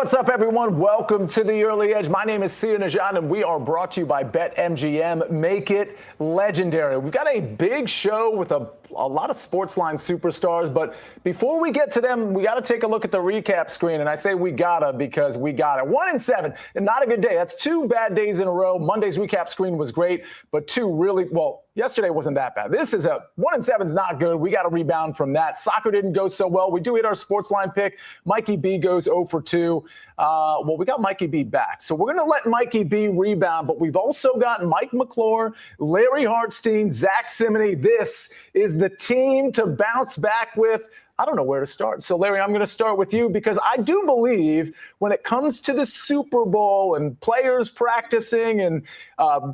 What's up, everyone? Welcome to the Early Edge. My name is Sia Nejad, and we are brought to you by BetMGM. Make it legendary. We've got a big show with a lot of SportsLine superstars, but before we get to them, we got to take a look at the recap screen, and I say we gotta because we got it. 1-7, and not a good day. That's 2 bad days in a row. Monday's recap screen was great, but 2 really, well, yesterday wasn't that bad. This is 1-7 is not good. We got to rebound from that. Soccer didn't go so well. We do hit our SportsLine pick. Mikey B goes 0 for 2. Well, we got Mikey B back, so we're going to let Mikey B rebound, but we've also got Mike McClure, Larry Hartstein, Zack Cimini. This is the team to bounce back with. I don't know where to start. So, Larry, I'm going to start with you because I do believe when it comes to the Super Bowl and players practicing and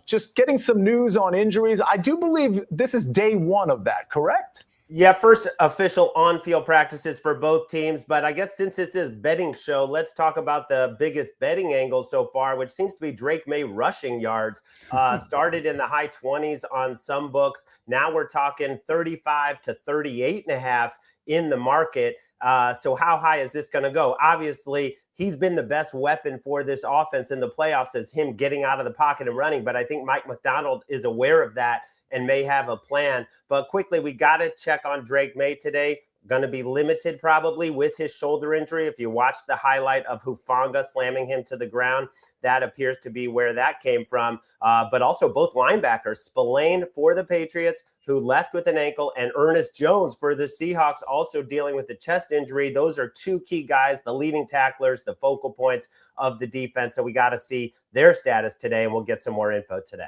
just getting some news on injuries, I do believe this is day 1 of that, correct? Yeah, first official on-field practices for both teams. But I guess since this is betting show, let's talk about the biggest betting angle so far, which seems to be Drake May rushing yards. Started in the high 20s on some books. Now we're talking 35 to 38.5 in the market. So how high is this going to go? Obviously, he's been the best weapon for this offense in the playoffs as him getting out of the pocket and running. But I think Mike McDonald is aware of that and may have a plan. But quickly, we got to check on Drake May today. Going to be limited probably with his shoulder injury. If you watch the highlight of Hufanga slamming him to the ground, that appears to be where that came from. But also both linebackers, Spillane for the Patriots, who left with an ankle, and Ernest Jones for the Seahawks, also dealing with a chest injury. Those are 2 key guys, the leading tacklers, the focal points of the defense. So we got to see their status today, and we'll get some more info today.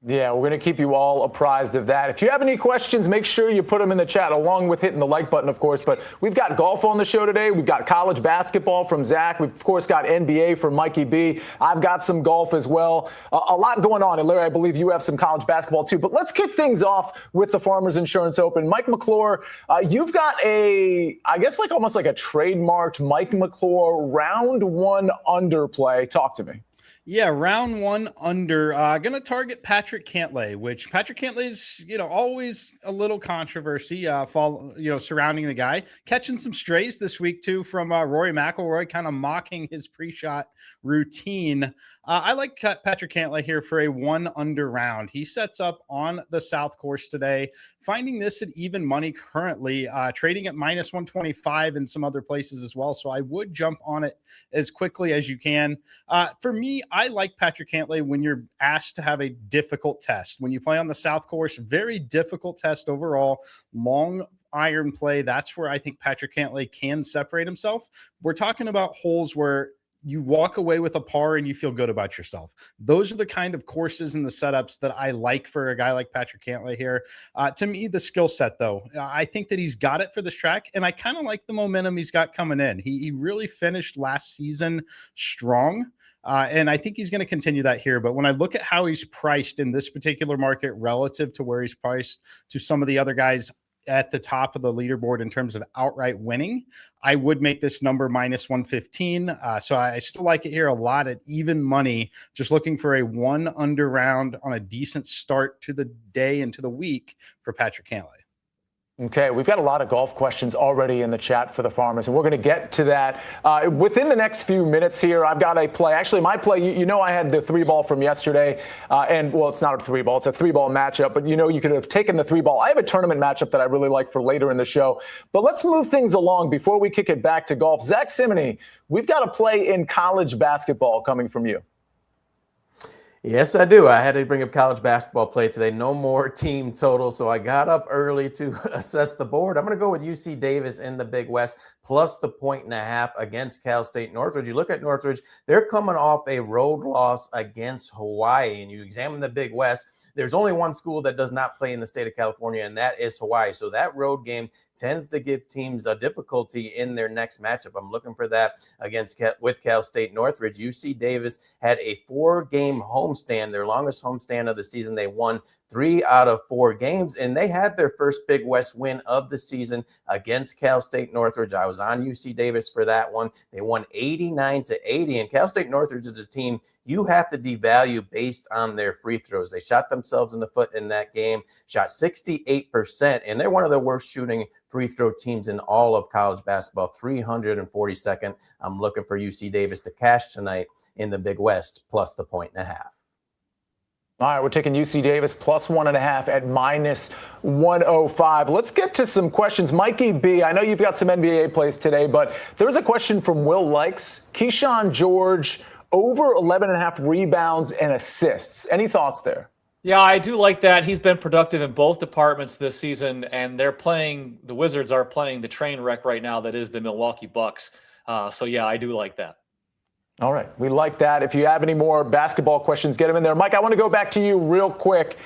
Yeah, we're going to keep you all apprised of that. If you have any questions, make sure you put them in the chat along with hitting the like button, of course. But we've got golf on the show today. We've got college basketball from Zach. We've, of course, got NBA from Mikey B. I've got some golf as well. A lot going on. And Larry, I believe you have some college basketball too. But let's kick things off with the Farmers Insurance Open. Mike McClure, you've got I guess almost like a trademarked Mike McClure round 1 underplay. Talk to me. Yeah, round 1 under. Going to target Patrick Cantlay, which Patrick Cantlay's, always a little controversy surrounding the guy. Catching some strays this week, too, from Rory McIlroy, kind of mocking his pre-shot routine. I like Patrick Cantlay here for a 1 under round. He sets up on the South Course today, finding this at even money currently, trading at minus 125 in some other places as well. So I would jump on it as quickly as you can. For me, I like Patrick Cantlay when you're asked to have a difficult test. When you play on the South Course, very difficult test overall, long iron play. That's where I think Patrick Cantlay can separate himself. We're talking about holes where you walk away with a par and you feel good about yourself. Those are the kind of courses and the setups that I like for a guy like Patrick Cantlay here. To me, the skill set, though, I think that he's got it for this track, and I kind of like the momentum he's got coming in. He really finished last season strong. And I think he's going to continue that here. But when I look at how he's priced in this particular market relative to where he's priced to some of the other guys at the top of the leaderboard in terms of outright winning, I would make this number minus 115. So I still like it here a lot at even money, just looking for a 1 under round on a decent start to the day and to the week for Patrick Cantlay. Okay, we've got a lot of golf questions already in the chat for the Farmers, and we're going to get to that within the next few minutes here. I've got a play. Actually, my play, I had the 3-ball from yesterday, and, well, it's not a 3-ball. It's a 3-ball matchup, but, you could have taken the 3-ball. I have a tournament matchup that I really like for later in the show, but let's move things along before we kick it back to golf. Zack Cimini, we've got a play in college basketball coming from you. Yes, I do. I had to bring up college basketball play today. No more team total, so I got up early to assess the board. I'm going to go with UC Davis in the Big West plus the 1.5 against Cal State Northridge. You look at Northridge, they're coming off a road loss against Hawaii, and you examine the Big West, there's only one school that does not play in the state of California, and that is Hawaii. So that road game tends to give teams a difficulty in their next matchup. I'm looking for that with Cal State Northridge. UC Davis had a 4-game homestand, their longest homestand of the season. They won 3 out of 4 games, and they had their first Big West win of the season against Cal State Northridge. I was on UC Davis for that one. They won 89-80, and Cal State Northridge is a team you have to devalue based on their free throws. They shot themselves in the foot in that game, shot 68%, and they're one of the worst shooting free throw teams in all of college basketball, 342nd. I'm looking for UC Davis to cash tonight in the Big West, plus the 1.5. All right, we're taking UC Davis plus 1.5 at minus 105. Let's get to some questions. Mikey B, I know you've got some NBA plays today, but there's a question from Will Likes. Keyshawn George, over 11.5 rebounds and assists. Any thoughts there? Yeah, I do like that. He's been productive in both departments this season, and the Wizards are playing the train wreck right now that is the Milwaukee Bucks. So, yeah, I do like that. All right, we like that. If you have any more basketball questions, get them in there. Mike, I want to go back to you real quick.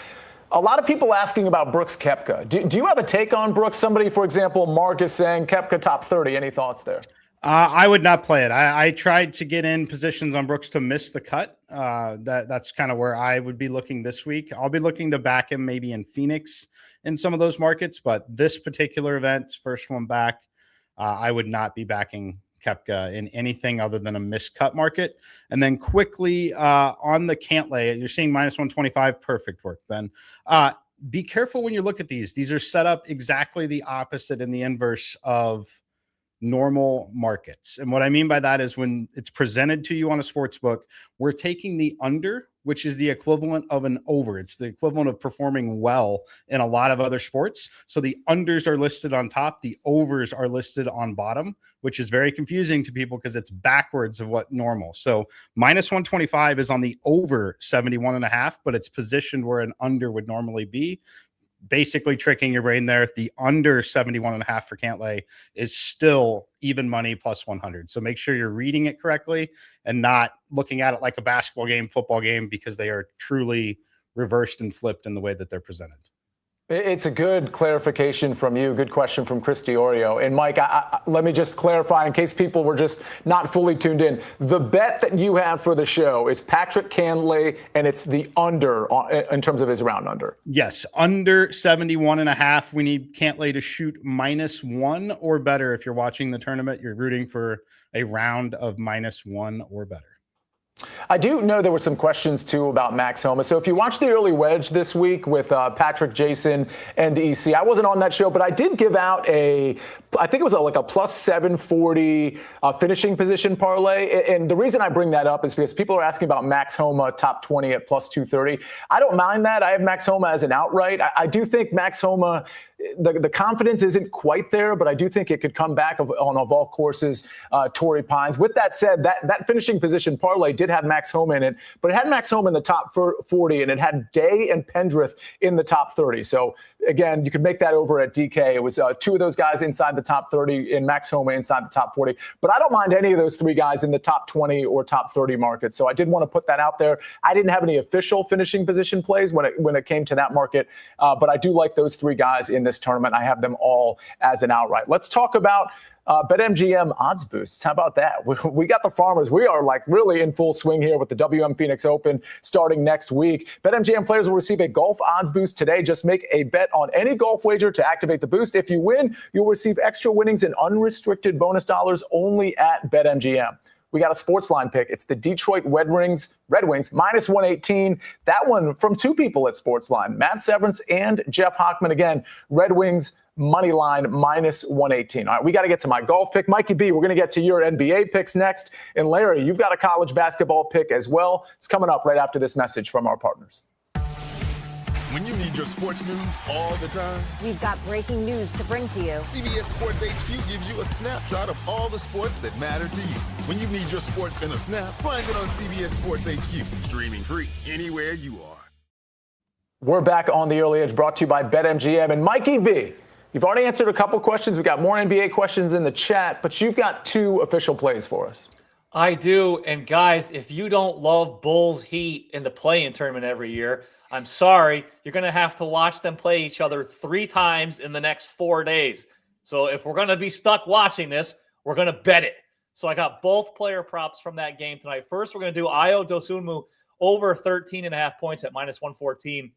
A lot of people asking about Brooks Koepka. Do you have a take on Brooks? Somebody, for example, Mark is saying Koepka top 30. Any thoughts there? I would not play it. I tried to get in positions on Brooks to miss the cut. That's kind of where I would be looking this week. I'll be looking to back him maybe in Phoenix in some of those markets, but this particular event, first one back, I would not be backing Koepka in anything other than a miscut market. And then quickly on the Cantlay, you're seeing minus 125. Perfect work, Ben. Be careful when you look at these. These are set up exactly the opposite in the inverse of normal markets. And what I mean by that is when it's presented to you on a sports book, we're taking the under, which is the equivalent of an over. It's the equivalent of performing well in a lot of other sports. So the unders are listed on top, the overs are listed on bottom, which is very confusing to people because it's backwards of what normal. So minus 125 is on the over 71.5, but it's positioned where an under would normally be. Basically tricking your brain there. The under 71.5 for Cantlay is still even money plus 100. So make sure you're reading it correctly and not looking at it like a basketball game, football game, because they are truly reversed and flipped in the way that they're presented. It's a good clarification from you. Good question from Christy Oreo. And Mike, let me just clarify in case people were just not fully tuned in. The bet that you have for the show is Patrick Cantlay, and it's the under in terms of his round under. Yes, under 71.5. We need Cantlay to shoot -1 or better. If you're watching the tournament, you're rooting for a round of -1 or better. I do know there were some questions, too, about Max Homa. So if you watched the early wedge this week with Patrick, Jason, and EC, I wasn't on that show, but I did give out I think it was like a plus 740 finishing position parlay. And the reason I bring that up is because people are asking about Max Homa top 20 at plus 230. I don't mind that. I have Max Homa as an outright. I do think Max Homa, the confidence isn't quite there, but I do think it could come back on of all courses, Torrey Pines. With that said, that finishing position parlay did have Max Homa in it, but it had Max Homa in the top 40, and it had Day and Pendrith in the top 30. So again, you could make that over at DK. It was two of those guys inside the top 30 and Max Homa inside the top 40. But I don't mind any of those three guys in the top 20 or top 30 market. So I did want to put that out there. I didn't have any official finishing position plays when it came to that market, but I do like those three guys in this tournament. I have them all as an outright. Let's talk about BetMGM odds boosts. How about that? We got the farmers. We are like really in full swing here with the WM Phoenix Open starting next week. BetMGM players will receive a golf odds boost today. Just make a bet on any golf wager to activate the boost. If you win, you'll receive extra winnings and unrestricted bonus dollars only at BetMGM. We got a SportsLine pick. It's the Detroit Red Wings minus 118. That one from two people at SportsLine, Matt Severance and Jeff Hockman. Again, Red Wings money line minus 118. All right, we got to get to my golf pick. Mikey B, we're going to get to your NBA picks next. And Larry, you've got a college basketball pick as well. It's coming up right after this message from our partners. When you need your sports news all the time, we've got breaking news to bring to you. CBS Sports HQ gives you a snapshot of all the sports that matter to you. When you need your sports in a snap, find it on CBS Sports HQ, streaming free anywhere you are. We're back on the Early Edge, brought to you by BetMGM. And Mikey B, you've already answered a couple questions. We've got more NBA questions in the chat, but you've got two official plays for us. I do. And guys, if you don't love Bulls Heat in the play-in tournament every year, I'm sorry, you're going to have to watch them play each other 3 times in the next 4 days. So if we're going to be stuck watching this, we're going to bet it. So I got both player props from that game tonight. First, we're going to do Ayo Dosunmu over 13.5 points at minus 114.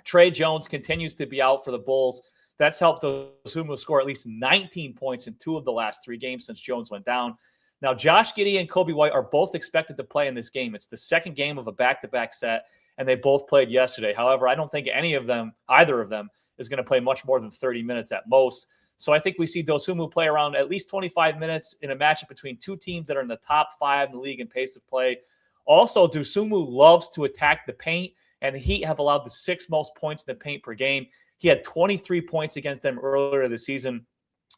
Trey Jones continues to be out for the Bulls. That's helped Dosunmu score at least 19 points in 2 of the last 3 games since Jones went down. Now, Josh Giddey and Kobe White are both expected to play in this game. It's the second game of a back-to-back set, and they both played yesterday. However, I don't think either of them, is going to play much more than 30 minutes at most. So I think we see Dosunmu play around at least 25 minutes in a matchup between 2 teams that are in the top 5 in the league in pace of play. Also, Dosunmu loves to attack the paint, and the Heat have allowed the 6th most points in the paint per game. He had 23 points against them earlier this season,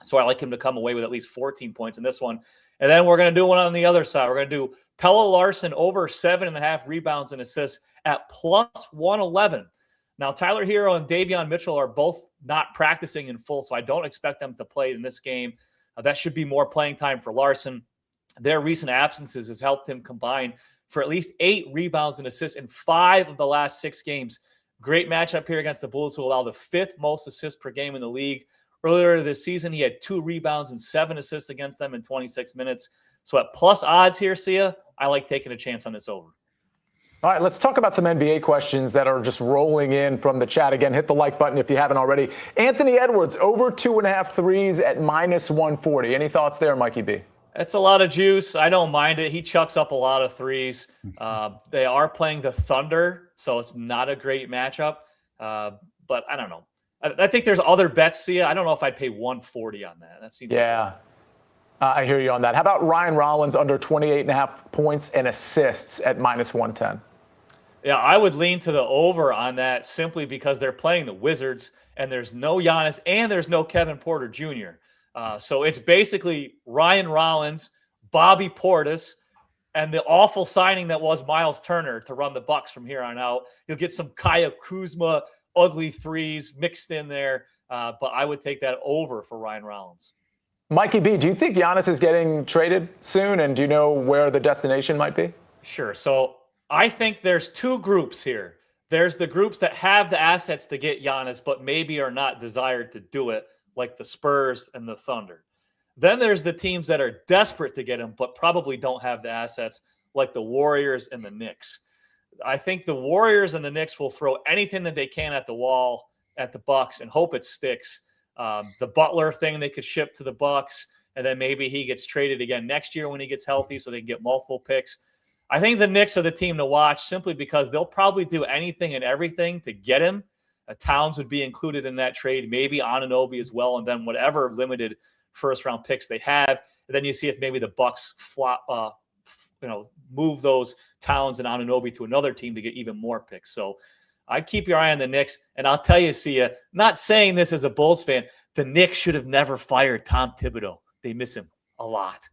so I like him to come away with at least 14 points in this one. And then we're going to do one on the other side. We're going to do Pelle Larsson over 7.5 rebounds and assists at plus 111. Now, Tyler Hero and Davion Mitchell are both not practicing in full, so I don't expect them to play in this game. That should be more playing time for Larsson. Their recent absences has helped him combine for at least 8 rebounds and assists in 5 of the last 6 games. Great matchup here against the Bulls, who allow the 5th most assists per game in the league. Earlier this season, he had 2 rebounds and 7 assists against them in 26 minutes. So at plus odds here, Sia, I like taking a chance on this over. All right, let's talk about some NBA questions that are just rolling in from the chat. Again, hit the like button if you haven't already. Anthony Edwards, over 2.5 threes at minus 140. Any thoughts there, Mikey B? It's a lot of juice. I don't mind it. He chucks up a lot of threes. They are playing the Thunder, so it's not a great matchup. But I don't know. I think there's other bets, Sia. I don't know if I'd pay 140 on that. That seems I hear you on that. How about Ryan Rollins under 28.5 points and assists at minus 110? Yeah, I would lean to the over on that simply because they're playing the Wizards and there's no Giannis and there's no Kevin Porter Jr. So it's basically Ryan Rollins, Bobby Portis, and the awful signing that was Miles Turner to run the Bucks from here on out. You'll get some Kyle Kuzma, ugly threes mixed in there, but I would take that over for Ryan Rollins. Mikey B, do you think Giannis is getting traded soon, and do you know where the destination might be? Sure. So I think there's 2 groups here. There's the groups that have the assets to get Giannis, but maybe are not desired to do it, like the Spurs and the Thunder. Then there's the teams that are desperate to get him, but probably don't have the assets, like the Warriors and the Knicks. I think the Warriors and the Knicks will throw anything that they can at the wall at the Bucks and hope it sticks. The Butler thing they could ship to the Bucks, and then maybe he gets traded again next year when he gets healthy so they can get multiple picks. I think the Knicks are the team to watch simply because they'll probably do anything and everything to get him. Towns would be included in that trade, maybe Anunoby as well, and then whatever limited first-round picks they have. And then you see if maybe the Bucks move those Towns and Anunoby to another team to get even more picks. So I'd keep your eye on the Knicks. And I'll tell you, Sia, not saying this as a Bulls fan, the Knicks should have never fired Tom Thibodeau. They miss him a lot.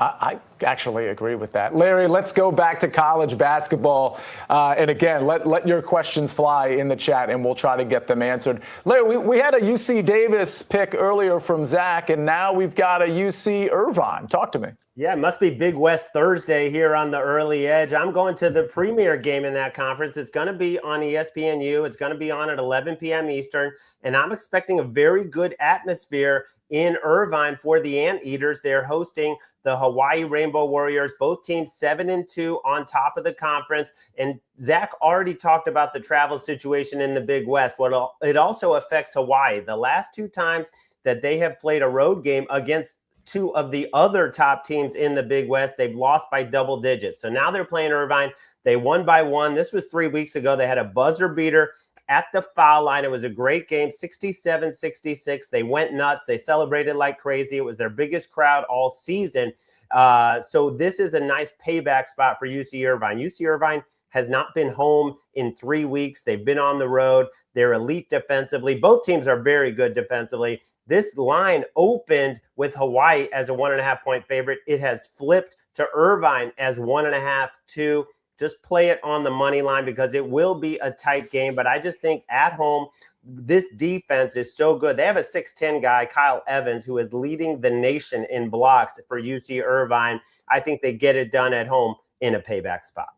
I actually agree with that. Larry, let's go back to college basketball. And again, let your questions fly in the chat and we'll try to get them answered. Larry, we had a UC Davis pick earlier from Zach, and now we've got a UC Irvine. Talk to me. Yeah, it must be Big West Thursday here on the early edge. I'm going to the premier game in that conference. It's going to be on ESPNU. It's going to be on at 11 p.m. Eastern, and I'm expecting a very good atmosphere in Irvine for the Anteaters. They're hosting the Hawaii Rainbow Warriors, both teams 7-2 on top of the conference. And Zach already talked about the travel situation in the Big West. Well, it also affects Hawaii. The last 2 times that they have played a road game against 2 of the other top teams in the Big West, they've lost by double digits. So now they're playing Irvine. They won by 1. This was 3 weeks ago. They had a buzzer beater at the foul line. It was a great game, 67-66. They went nuts. They celebrated like crazy. It was their biggest crowd all season. So this is a nice payback spot for UC Irvine. UC Irvine has not been home in 3 weeks. They've been on the road. They're elite defensively. Both teams are very good defensively. This line opened with Hawaii as a 1.5-point favorite. It has flipped to Irvine as 1.5 too. Just play it on the money line because it will be a tight game. But I just think at home, this defense is so good. They have a 6'10" guy, Kyle Evans, who is leading the nation in blocks for UC Irvine. I think they get it done at home in a payback spot.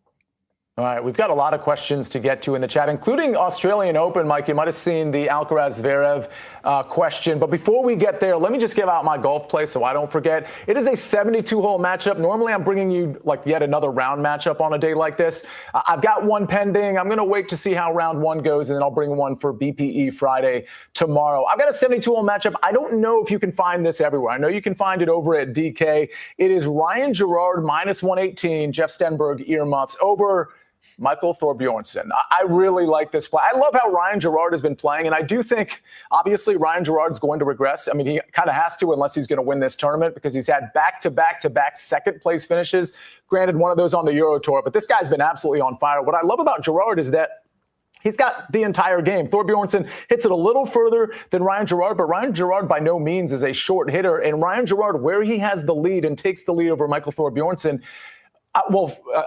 All right, we've got a lot of questions to get to in the chat, including Australian Open. Mike, you might have seen the Alcaraz-Zverev question. But before we get there, let me just give out my golf play so I don't forget. It is a 72-hole matchup. Normally, I'm bringing you like yet another round matchup on a day like this. I've got one pending. I'm going to wait to see how round one goes, and then I'll bring one for BPE Friday tomorrow. I've got a 72-hole matchup. I don't know if you can find this everywhere. I know you can find it over at DK. It is Ryan Gerard minus 118, Jeff Stenberg earmuffs over Michael Thorbjornsen. I really like this play. I love how Ryan Gerard has been playing, and I do think, obviously, Ryan Gerard's going to regress. I mean, he kind of has to unless he's going to win this tournament because he's had back-to-back second-place finishes. Granted, one of those on the Euro Tour, but this guy's been absolutely on fire. What I love about Gerard is that he's got the entire game. Thorbjornsen hits it a little further than Ryan Gerard, but Ryan Gerard by no means is a short hitter. And Ryan Gerard, where he has the lead and takes the lead over Michael Thorbjornsen,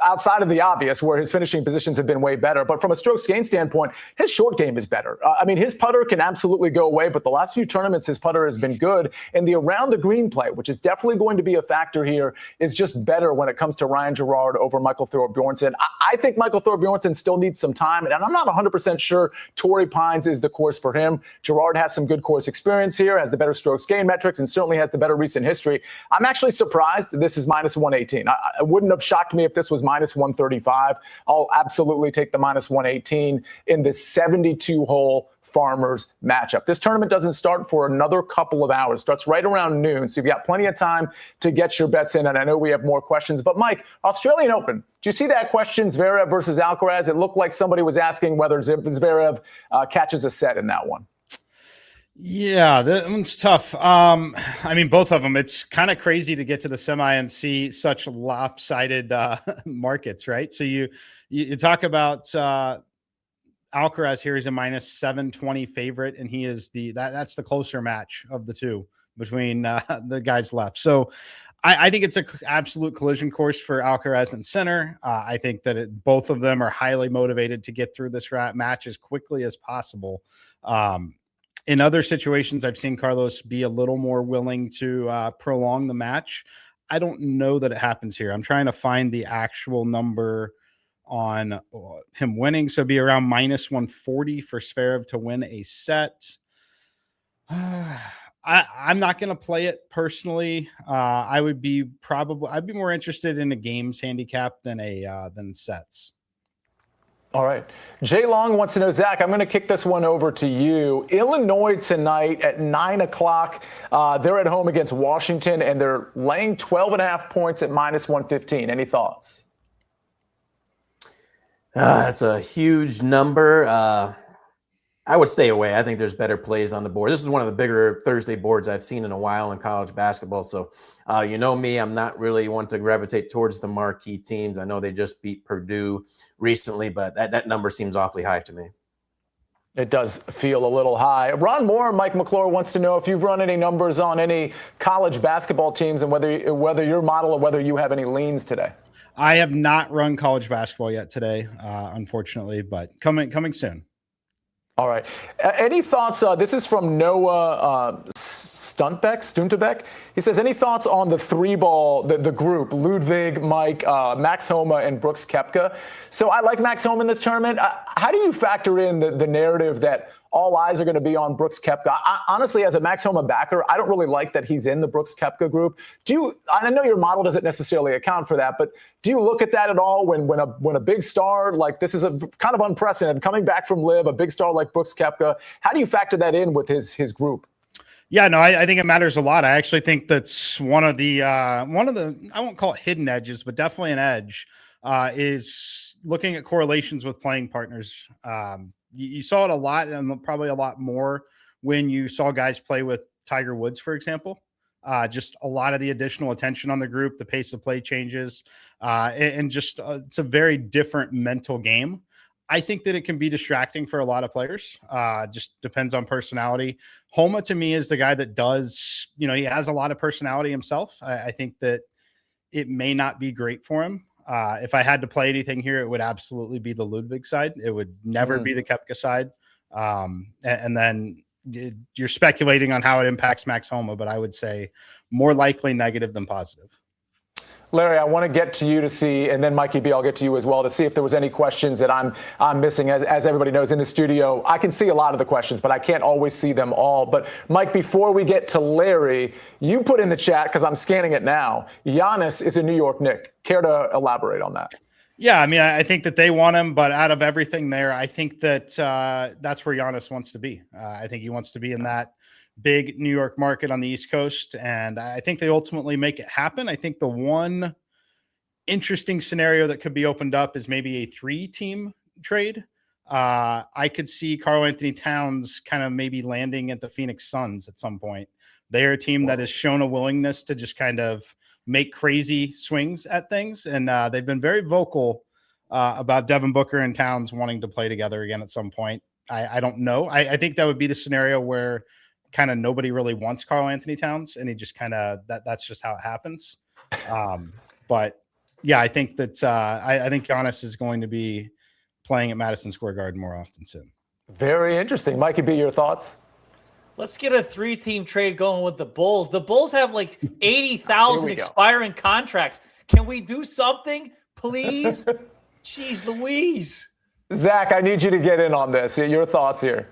outside of the obvious, where his finishing positions have been way better. But from a strokes gain standpoint, his short game is better. I mean, his putter can absolutely go away, but the last few tournaments, his putter has been good. And the around the green play, which is definitely going to be a factor here, is just better when it comes to Ryan Gerard over Michael Thorbjornsen. I think Michael Thorbjornsen still needs some time, and I'm not 100% sure Torrey Pines is the course for him. Gerard has some good course experience here, has the better strokes gain metrics, and certainly has the better recent history. I'm actually surprised this is minus 118. I wouldn't have shocked me if this was minus 135. I'll absolutely take the minus 118 in this 72-hole Farmers matchup. This tournament doesn't start for another couple of hours. It starts right around noon, so you've got plenty of time to get your bets in, and I know we have more questions. But, Mike, Australian Open, do you see that question, Zverev versus Alcaraz? It looked like somebody was asking whether Zverev catches a set in that one. Yeah, that one's tough. I mean, both of them. It's kind of crazy to get to the semi and see such lopsided markets, right? So you talk about Alcaraz here is a minus 720 favorite, and he is that's the closer match of the two between the guys left. So I think it's an absolute collision course for Alcaraz and Sinner. I think that both of them are highly motivated to get through this match as quickly as possible. In other situations, I've seen Carlos be a little more willing to prolong the match. I don't know that it happens here. I'm trying to find the actual number on him winning. So it'd be around minus 140 for Zverev to win a set. I'm not going to play it personally. I'd be more interested in a games handicap than sets. All right. Jay Long wants to know, Zach, I'm going to kick this one over to you. Illinois tonight at 9 o'clock. They're at home against Washington, and they're laying 12.5 points at minus 115. Any thoughts? That's a huge number. I would stay away. I think there's better plays on the board. This is one of the bigger Thursday boards I've seen in a while in college basketball. So, you know me, I'm not really one to gravitate towards the marquee teams. I know they just beat Purdue recently, but that number seems awfully high to me. It does feel a little high. Ron Moore, Mike McClure wants to know if you've run any numbers on any college basketball teams and whether your model or whether you have any leans today. I have not run college basketball yet today, unfortunately, but coming soon. All right. Any thoughts? This is from Noah Stuntebeck. He says, any thoughts on the three ball, the group, Ludwig, Mike, Max Homa, and Brooks Koepka? So I like Max Homa in this tournament. How do you factor in the narrative that all eyes are going to be on Brooks Koepka? Honestly, as a Max Homa backer, I don't really like that he's in the Brooks Koepka group. I know your model doesn't necessarily account for that, but do you look at that at all when a big star, like this is a kind of unprecedented, coming back from LIV, a big star like Brooks Koepka, how do you factor that in with his group? Yeah, no, I think it matters a lot. I actually think that's one of the I won't call it hidden edges, but definitely an edge is looking at correlations with playing partners. You saw it a lot, and probably a lot more when you saw guys play with Tiger Woods, for example. Just a lot of the additional attention on the group, the pace of play changes, and just it's a very different mental game. I think that it can be distracting for a lot of players. Just depends on personality. Homa, to me, is the guy that does, he has a lot of personality himself. I think that it may not be great for him. If I had to play anything here, it would absolutely be the Ludwig side. It would never be the Koepka side. And then you're speculating on how it impacts Max Homa, but I would say more likely negative than positive. Larry, I want to get to you to see, and then Mikey B, I'll get to you as well to see if there was any questions that I'm missing. As everybody knows, in the studio, I can see a lot of the questions, but I can't always see them all. But Mike, before we get to Larry, you put in the chat, because I'm scanning it now, Giannis is a New York Knick. Care to elaborate on that? Yeah, I mean, I think that they want him, but out of everything there, I think that that's where Giannis wants to be. I think he wants to be in that big New York market on the East Coast, and I think they ultimately make it happen. I think the one interesting scenario that could be opened up is maybe a 3-team trade. I could see Karl-Anthony Towns kind of maybe landing at the Phoenix Suns at some point. They're a team that has shown a willingness to just kind of make crazy swings at things, and they've been very vocal about Devin Booker and Towns wanting to play together again at some point. I don't know. I think that would be the scenario where kind of nobody really wants Karl-Anthony Towns, and he just kind of that's just how it happens. But yeah, I think that I think Giannis is going to be playing at Madison Square Garden more often soon. Very interesting. Mikey B, your thoughts? Let's get a 3-team trade going with the Bulls. The Bulls have like 80,000 expiring contracts. Can we do something, please? Jeez Louise. Zach, I need you to get in on this. Your thoughts here.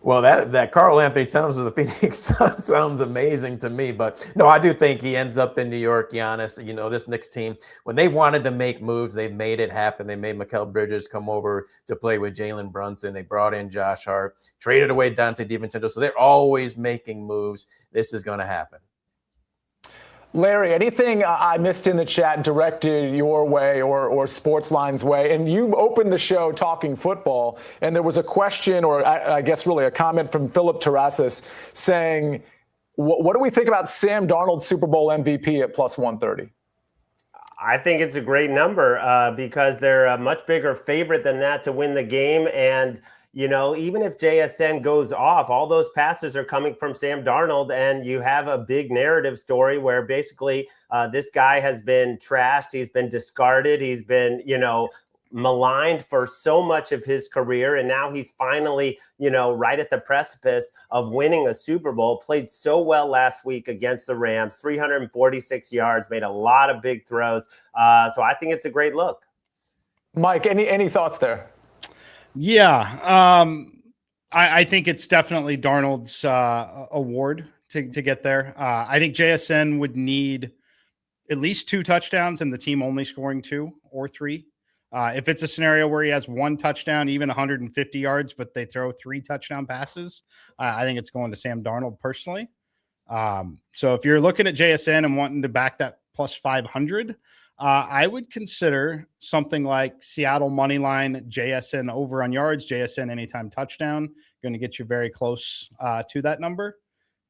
Well, that Karl-Anthony Towns of the Phoenix Suns sounds amazing to me. But no, I do think he ends up in New York. Giannis, this Knicks team, when they've wanted to make moves, they've made it happen. They made Mikal Bridges come over to play with Jalen Brunson. They brought in Josh Hart, traded away Dante DiVincenzo. So they're always making moves. This is going to happen. Larry, anything I missed in the chat directed your way or SportsLine's way? And you opened the show talking football, and there was a question, or I guess really a comment from Philip Terrassis saying, what do we think about Sam Darnold's Super Bowl MVP at plus 130? I think it's a great number because they're a much bigger favorite than that to win the game. And even if JSN goes off, all those passes are coming from Sam Darnold, and you have a big narrative story where basically this guy has been trashed. He's been discarded. He's been, maligned for so much of his career. And now he's finally, right at the precipice of winning a Super Bowl. Played so well last week against the Rams, 346 yards, made a lot of big throws. So I think it's a great look. Mike, any thoughts there? Yeah, I think it's definitely Darnold's award to get there. I think JSN would need at least 2 touchdowns and the team only scoring 2 or 3. If it's a scenario where he has 1 touchdown, even 150 yards, but they throw 3 touchdown passes, I think it's going to Sam Darnold personally. So if you're looking at JSN and wanting to back that plus 500, I would consider something like Seattle money line, JSN over on yards, JSN anytime touchdown, going to get you very close to that number.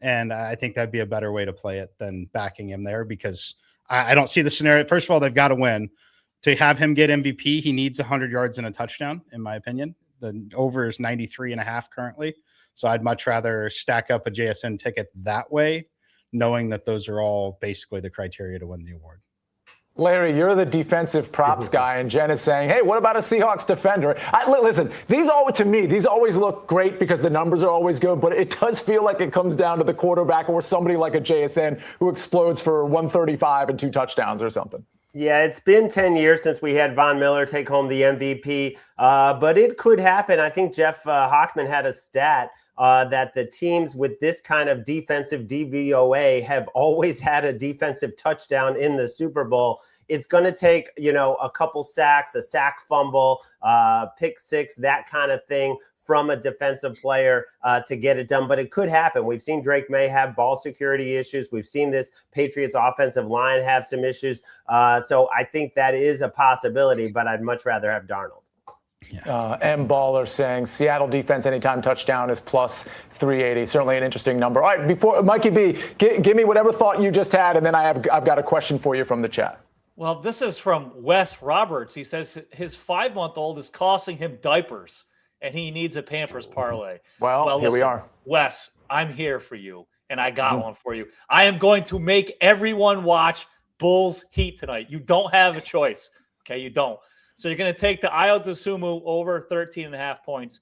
And I think that'd be a better way to play it than backing him there, because I don't see the scenario. First of all, they've got to win. To have him get MVP, he needs 100 yards and a touchdown, in my opinion. The over is 93.5 currently. So I'd much rather stack up a JSN ticket that way, knowing that those are all basically the criteria to win the award. Larry, you're the defensive props guy, and Jen is saying, hey, what about a Seahawks defender? Listen, these always look great because the numbers are always good, but it does feel like it comes down to the quarterback or somebody like a JSN who explodes for 135 and 2 touchdowns or something. Yeah, it's been 10 years since we had Von Miller take home the MVP, but it could happen. I think Jeff Hockman had a stat that the teams with this kind of defensive DVOA have always had a defensive touchdown in the Super Bowl. It's going to take, a couple sacks, a sack fumble, pick six, that kind of thing from a defensive player to get it done. But it could happen. We've seen Drake May have ball security issues. We've seen this Patriots offensive line have some issues. So I think that is a possibility, but I'd much rather have Darnold. Yeah. M. Baller saying Seattle defense anytime touchdown is plus 380. Certainly an interesting number. All right, before Mikey B, give me whatever thought you just had, and then I've got a question for you from the chat. Well, this is from Wes Roberts. He says his 5-month-old is costing him diapers, and he needs a Pampers parlay. Well, here we are. Wes, I'm here for you, and I got one for you. I am going to make everyone watch Bulls Heat tonight. You don't have a choice. Okay, you don't. So you're going to take the Ayo Dosunmu over 13.5 points,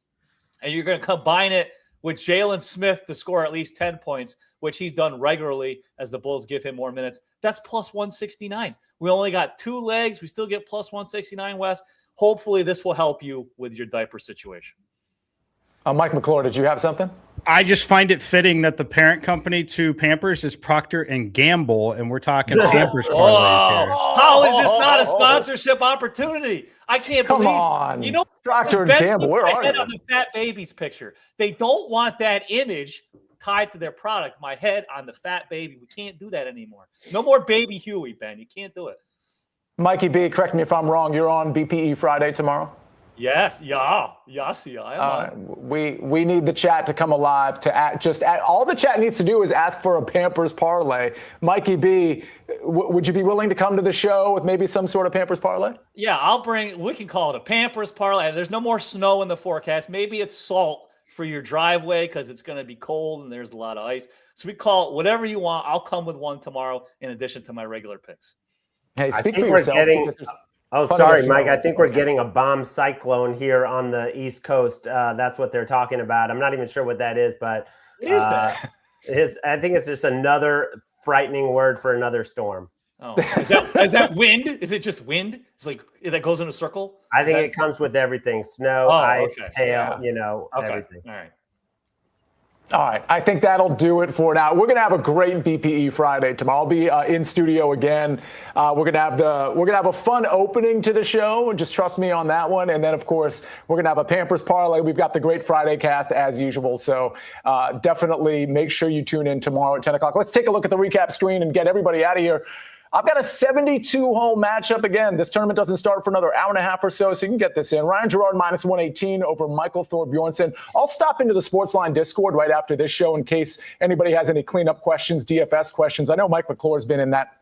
and you're going to combine it with Jalen Smith to score at least 10 points, which he's done regularly as the Bulls give him more minutes. That's plus 169. We only got 2 legs. We still get plus 169, Wes. Hopefully this will help you with your diaper situation. Mike McClure, did you have something? I just find it fitting that the parent company to Pampers is Procter and Gamble, and we're talking Pampers parlays here. How is this not a sponsorship opportunity? I can't believe. Come on, you know, Procter and Gamble. Where are you? On the Fat Babies picture, they don't want that image tied to their product. My head on the Fat Baby. We can't do that anymore. No more Baby Huey, Ben. You can't do it. Mikey B, correct me if I'm wrong. You're on BPE Friday tomorrow. Yes, yes. We need the chat to come alive to all the chat needs to do is ask for a Pampers parlay. Mikey B, would you be willing to come to the show with maybe some sort of Pampers parlay? Yeah, we can call it a Pampers parlay. There's no more snow in the forecast. Maybe it's salt for your driveway because it's going to be cold and there's a lot of ice. So we call it whatever you want. I'll come with one tomorrow in addition to my regular picks. Hey, speak for yourself. Oh, sorry, Mike. I think we're getting a bomb cyclone here on the East Coast. That's what they're talking about. I'm not even sure what that is, but what is that? I think it's just another frightening word for another storm. Oh, is that wind? Is it just wind? It's like that goes in a circle. I think it comes with everything: snow, ice, hail. Everything. All right. All right, I think that'll do it for now. We're gonna have a great BPE Friday tomorrow. I'll be in studio again. We're gonna have a fun opening to the show. Just trust me on that one. And then, of course, we're gonna have a Pampers parlay. We've got the great Friday cast as usual. So definitely make sure you tune in tomorrow at 10 o'clock. Let's take a look at the recap screen and get everybody out of here. I've got a 72-hole matchup again. This tournament doesn't start for another hour and a half or so you can get this in. Ryan Gerard minus 118 over Michael Thor Bjornsson. I'll stop into the SportsLine Discord right after this show in case anybody has any cleanup questions, DFS questions. I know Mike McClure has been in that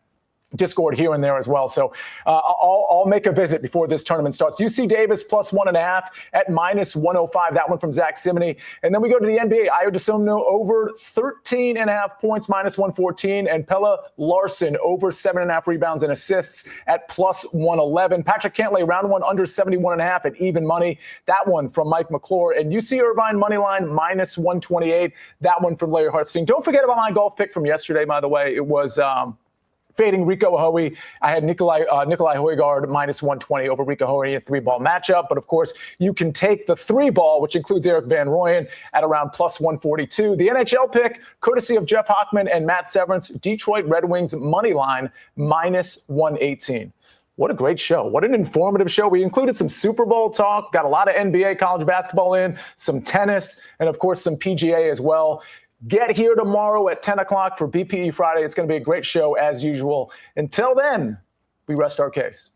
Discord here and there as well. So I'll make a visit before this tournament starts. UC Davis plus 1.5 at minus 105. That one from Zack Cimini. And then we go to the NBA. Ayo Dosunmu over 13.5 points, minus 114. And Pelle Larsson over 7.5 rebounds and assists at plus 111. Patrick Cantlay, round one, under 71.5 at even money. That one from Mike McClure. And UC Irvine money line, minus 128. That one from Larry Hartstein. Don't forget about my golf pick from yesterday, by the way. It was fading Rico Hoey. I had Nikolai Højgaard minus 120 over Rico Hoey in a 3-ball matchup. But, of course, you can take the 3-ball, which includes Eric Van Rooyen, at around plus 142. The NHL pick, courtesy of Jeff Hockman and Matt Severance, Detroit Red Wings money line minus 118. What a great show. What an informative show. We included some Super Bowl talk, got a lot of NBA college basketball in, some tennis, and, of course, some PGA as well. Get here tomorrow at 10 o'clock for BPE Friday. It's going to be a great show as usual. Until then, we rest our case.